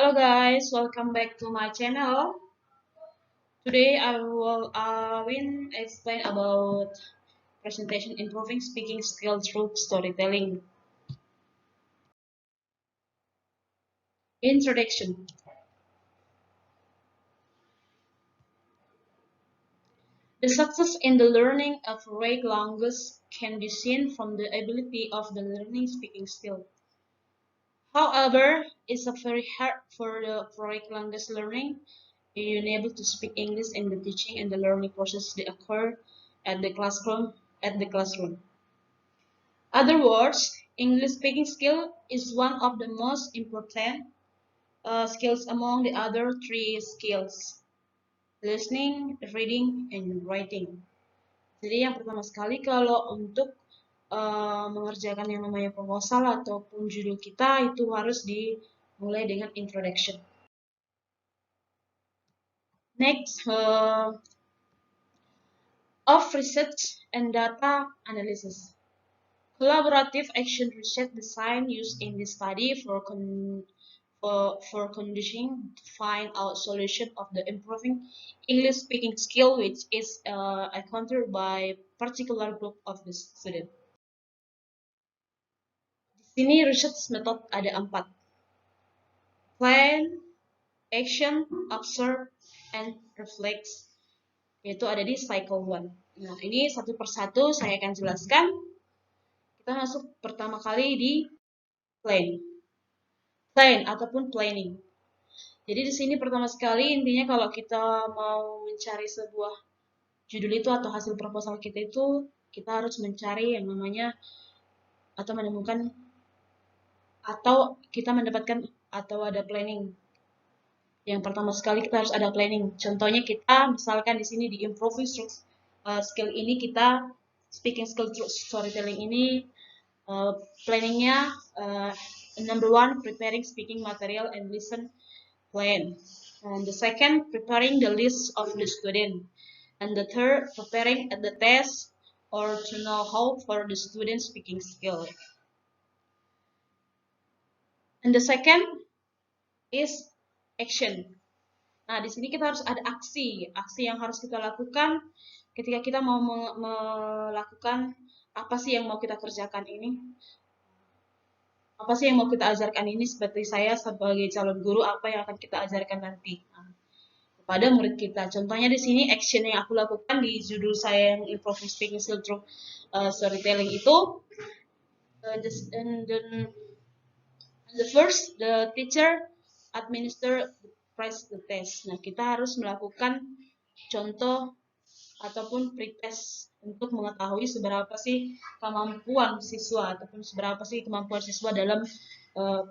Hello guys, welcome back to my channel. Today I will explain about presentation improving speaking skill through storytelling. Introduction. The success in the learning of foreign language can be seen from the ability of the learning speaking skill. However, it's a very hard for the foreign language learning. Being able to speak English in the teaching and the learning process they occur at the classroom. Other words, English speaking skill is one of the most important skills among the other three skills, listening, reading, and writing. Jadi yang pertama sekali kalau untuk mengerjakan yang namanya proposal ataupun judul kita itu harus dimulai dengan introduction. Next, of research and data analysis. Collaborative action research design used in this study for conditioning to find out solution of the improving English speaking skill which is encountered by particular group of the student. Di sini research method ada 4. Plan, action, observe, and reflect. Yaitu ada di cycle 1. Nah, ini satu persatu saya akan jelaskan. Kita masuk pertama kali di plan ataupun planning. Jadi di sini pertama sekali intinya kalau kita mau mencari sebuah judul itu atau hasil proposal kita itu kita harus mencari yang namanya atau menemukan atau kita mendapatkan atau ada planning. Yang pertama sekali kita harus ada planning. Contohnya kita misalkan di sini di improving skill ini kita speaking skill through storytelling ini planningnya number 1 preparing speaking material and listen plan. And the second, preparing the list of the student. And the third, preparing at the test or to know how for the student speaking skill. And the second is action. Nah, di sini kita harus ada aksi yang harus kita lakukan ketika kita mau melakukan apa sih yang mau kita kerjakan ini. Apa sih yang mau kita ajarkan ini seperti saya sebagai calon guru apa yang akan kita ajarkan nanti. Nah, pada murid kita. Contohnya di sini action yang aku lakukan di judul saya yang improving speaking skill through storytelling itu the first the teacher administer the test. Nah, kita harus melakukan contoh ataupun pretest untuk mengetahui seberapa sih kemampuan siswa ataupun seberapa sih kemampuan siswa dalam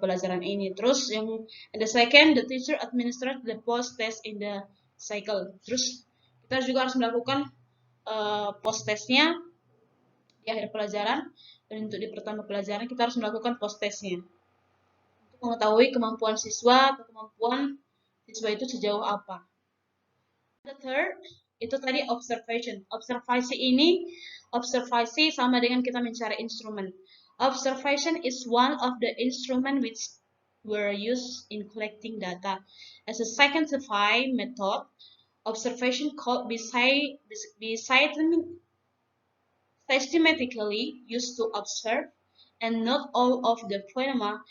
pelajaran ini. Terus yang the second, the teacher administer the post test in the cycle. Terus kita juga harus melakukan post testnya di akhir pelajaran dan untuk di pertama pelajaran kita harus melakukan post testnya untuk mengetahui kemampuan siswa atau kemampuan siswa itu sejauh apa. The third itu tadi observation. Observasi sama dengan kita mencari instrumen. Observation is one of the instrument which were used in collecting data. As a scientific method, observation could be systematically used to observe, and not all of the phenomena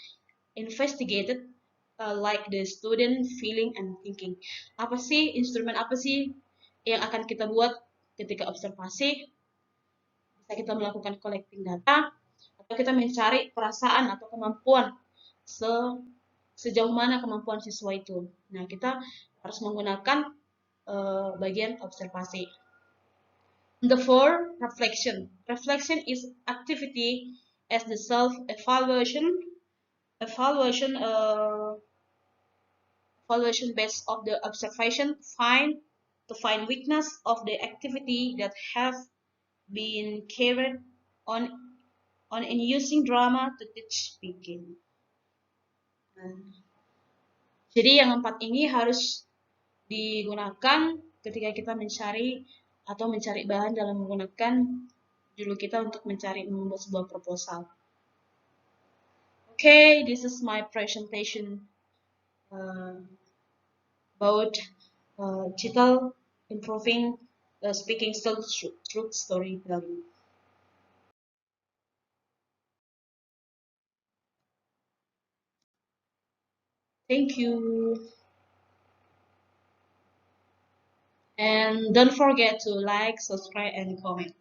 investigated like the student feeling and thinking. Instrumen apa sih yang akan kita buat ketika observasi? Bisa kita melakukan collecting data atau kita mencari perasaan atau kemampuan sejauh mana kemampuan siswa itu. Nah, kita harus menggunakan bagian observasi. The fourth, reflection. Reflection is activity as the self-evaluation evaluation based of the observation to find weakness of the activity that have been carried on in using drama to teach speaking. Jadi yang 4 ini harus digunakan ketika kita mencari bahan dalam menggunakan judul kita untuk membuat sebuah proposal. Okay, this is my presentation uh, about digital improving speaking skills through storytelling. Thank you. And don't forget to like, subscribe, and comment.